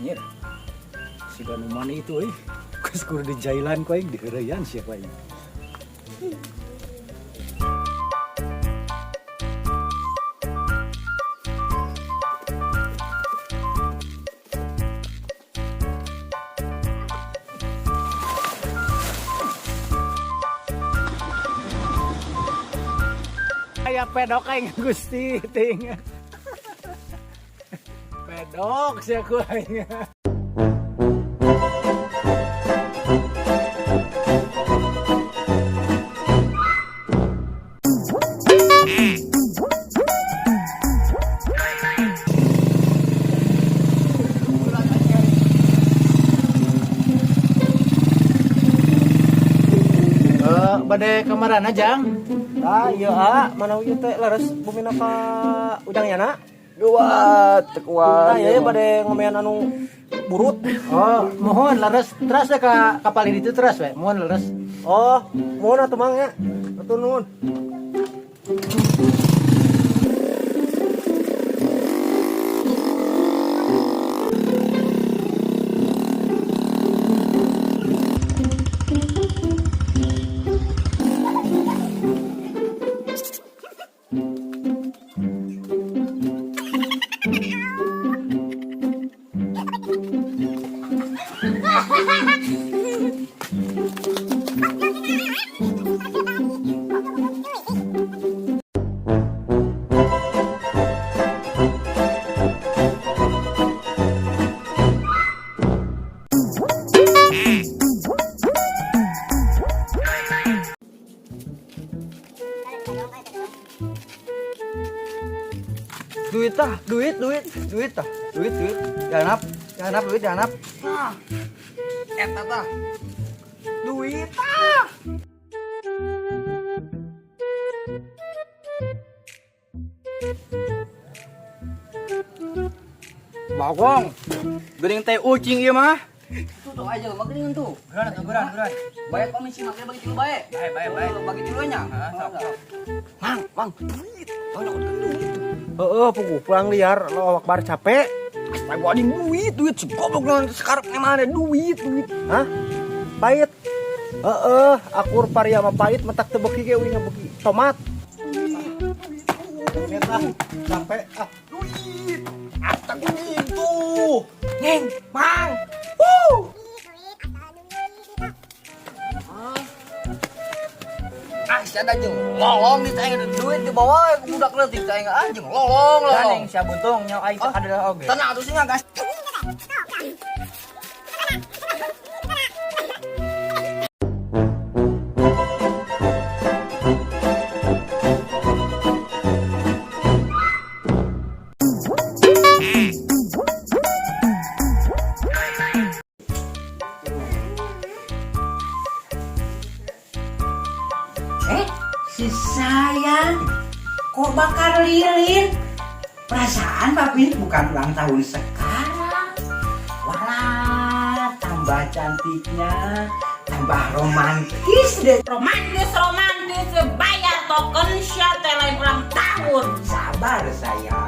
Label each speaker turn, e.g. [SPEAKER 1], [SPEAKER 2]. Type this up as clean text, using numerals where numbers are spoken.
[SPEAKER 1] Anjir, si Ganuman itu kus di jailan ko di herayan siapa ini. Kayak pedok kayak Gusti ting. Pedok sih aku aja. Bade kemaran aja.
[SPEAKER 2] Iya, mana ieu teh leres bumi napa ujangnya na?
[SPEAKER 1] Kuat.
[SPEAKER 2] Iya bade ngomean anu burut.
[SPEAKER 1] Oh, mohon leres teras ka kapal itu teras we. Mohon leres.
[SPEAKER 2] Oh, mohon atuh mang nya. Atur nuhun. Duit jangan duit jangan eta tah duit Bagong geuning teh ucing ieu mah
[SPEAKER 3] Tuh aja mah geuning tuh.
[SPEAKER 2] geran
[SPEAKER 3] Baik komisi make bagi tilu bae.
[SPEAKER 2] baik
[SPEAKER 3] Bagi tilunya.
[SPEAKER 2] mang duit heeh puguh pulang liar lo akbar capek
[SPEAKER 3] Bae gua anjing duit segoblok naon sekarep nih mana duit.
[SPEAKER 2] hah pahit heeh akur paria mah pahit mentak teu beuki ge uing beuki tomat eta capek
[SPEAKER 3] Duit. Ata geuning tuh.
[SPEAKER 2] Neng mang
[SPEAKER 3] Sia da jeung lolong ditanya duit di bawah budak leutik tanya anjing lolong.
[SPEAKER 2] Neng sia buntung nyaw aing teh adalah oge
[SPEAKER 3] Tenang atuh nya gas.
[SPEAKER 4] Si sayang kok bakar lilin? Perasaan Papin bukan ulang tahun sekarang. Walah, tambah cantiknya, tambah romantis deh.
[SPEAKER 5] Romantis bayar token shot lain ulang tahun.
[SPEAKER 4] Sabar sayang.